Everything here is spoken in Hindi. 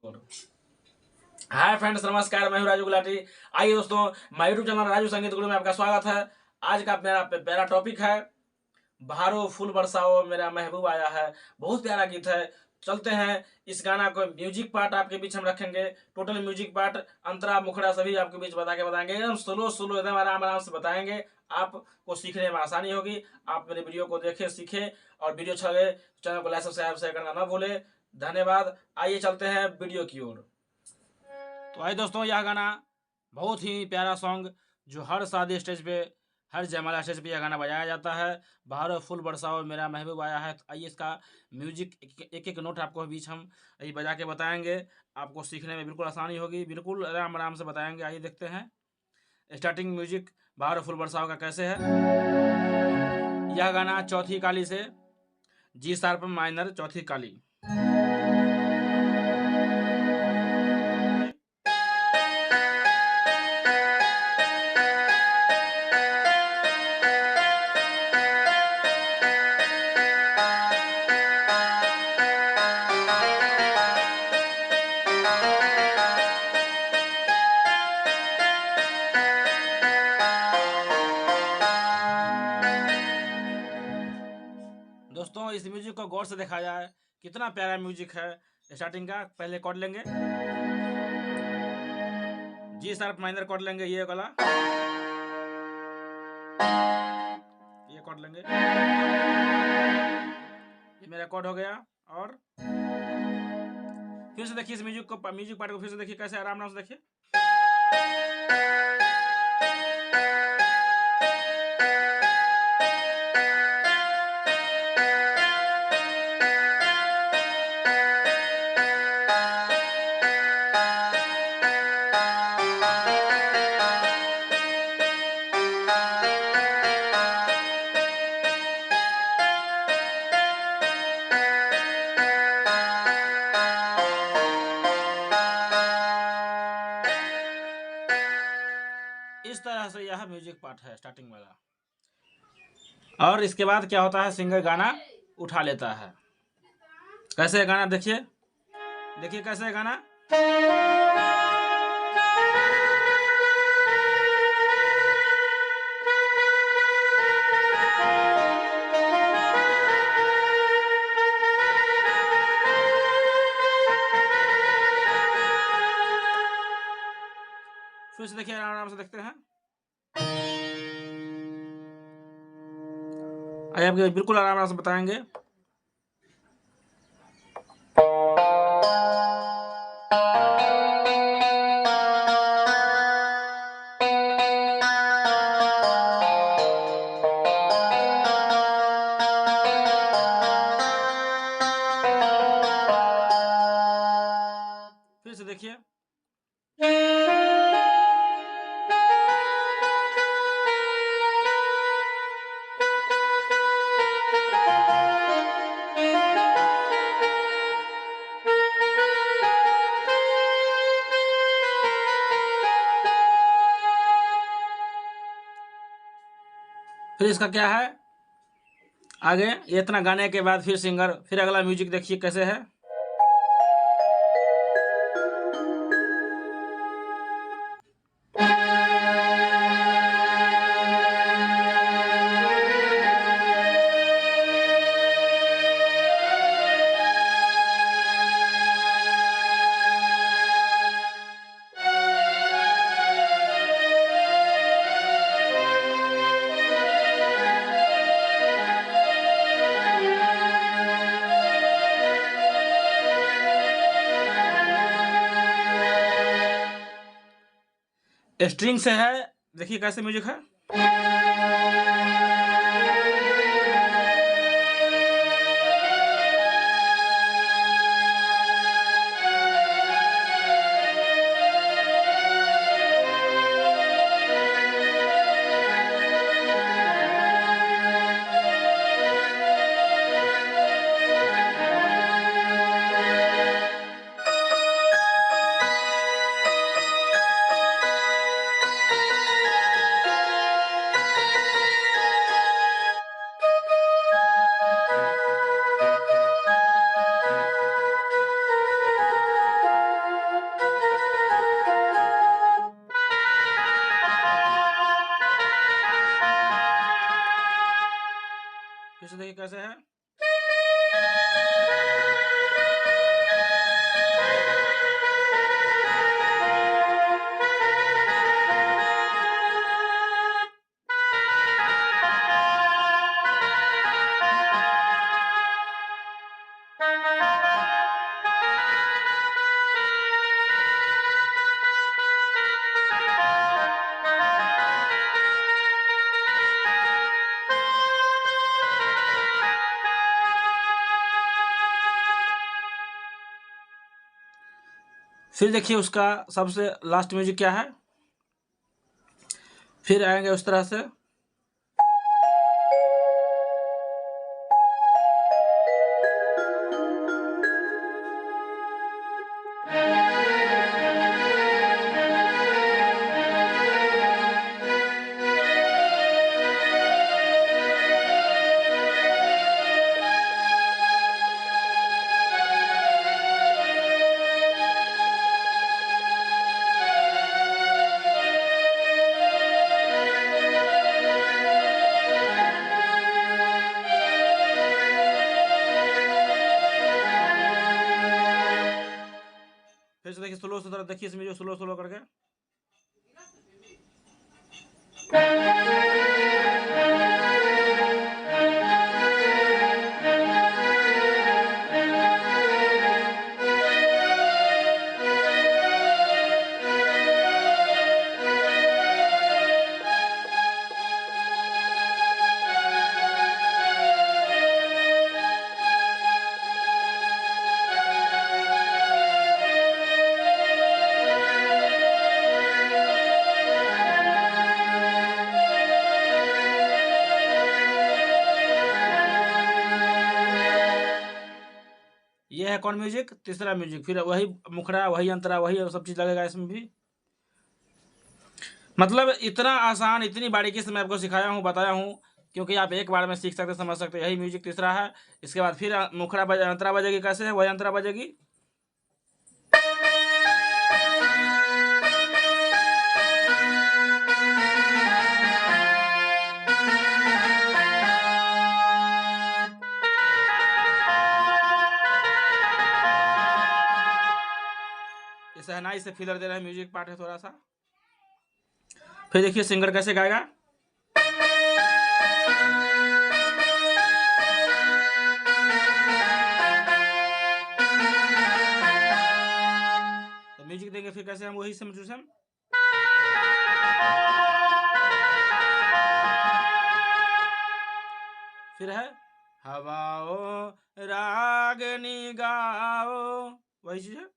हाय फ्रेंड्स, नमस्कार। मैं हूं राजू गुलाटी। आइए दोस्तों, माय यूट्यूब चैनल राजू संगीत गुरु में आपका स्वागत है। आज का मेरा प्यारा टॉपिक है बहारो फूल बरसाओ मेरा महबूब आया है। बहुत प्यारा गीत है। चलते हैं इस गाना को म्यूजिक पार्ट आपके बीच हम रखेंगे। टोटल म्यूजिक पार्ट अंतरा मुखड़ा सभी आपके बीच बताएंगे। एकदम स्लो स्लो एकदम आराम आराम से बताएंगे। आपको सीखने में आसानी होगी। आप मेरे वीडियो को देखें, सीखें और वीडियो अच्छा लगे चैनल को लाइक सब्सक्राइब शेयर करना ना भूले। धन्यवाद। आइए चलते हैं वीडियो की ओर। तो आइए दोस्तों, यह गाना बहुत ही प्यारा सॉन्ग जो हर शादी स्टेज पे, हर जयमाला स्टेज पे यह गाना बजाया जाता है। बहारो फूल बरसाओ मेरा महबूब आया है। तो आइए इसका म्यूजिक एक एक नोट आपको बीच हम ये बजा के बताएंगे। आपको सीखने में बिल्कुल आसानी होगी, बिल्कुल आराम आराम से बताएंगे। आइए देखते हैं स्टार्टिंग म्यूजिक बहारो फूल बरसाओ का कैसे है। यह गाना चौथी काली से जी शार्प माइनर चौथी काली। दोस्तों, इस म्यूजिक को गौर से देखा जाए, कितना प्यारा म्यूजिक है। स्टार्टिंग का पहले कॉर्ड लेंगे, जी शार्प माइनर कॉर्ड लेंगे, ये वाला, ये कॉर्ड लेंगे, ये मेरा कॉर्ड हो गया। और फिर से देखिए इस म्यूजिक पार्ट को फिर से देखिए कैसे आराम से देखिए। इस तरह से यह म्यूजिक पार्ट है स्टार्टिंग वाला। और इसके बाद क्या होता है, सिंगर गाना उठा लेता है। कैसे गाना देखिए, देखिए कैसे गाना। फिर से देखिए, आराम से देखते हैं। आइए आपके बिल्कुल आराम से बताएंगे। फिर से देखिए। फिर इसका क्या है आगे, इतना गाने के बाद फिर सिंगर फिर अगला म्यूजिक देखिए कैसे है। स्ट्रिंग से है, देखिए कैसे म्यूजिक है। फिर देखिए उसका सबसे लास्ट म्यूजिक क्या है, फिर आएंगे उस तरह से। फिर से देखिए स्लो से, तरह देखिए इसमें जो स्लो स्लो करके। ये है कौन म्यूजिक, तीसरा म्यूजिक। फिर वही मुखड़ा, वही अंतरा, वही सब चीज लगेगा इसमें भी। मतलब इतना आसान, इतनी बारीकी से मैं आपको सिखाया हूँ, बताया हूँ, क्योंकि आप एक बार में सीख सकते, समझ सकते। यही म्यूजिक तीसरा है। इसके बाद फिर मुखड़ा अंतरा बजेगी। कैसे है, वही अंतरा बजेगी। ये सहनाई से फिलर दे रहे हैं, म्यूजिक पार्ट है थोड़ा सा। फिर देखिए सिंगर कैसे गाएगा। तो म्यूजिक देंगे फिर कैसे, हम वही समझ। फिर है हवाओं रागनी गाओ, वही चीज है।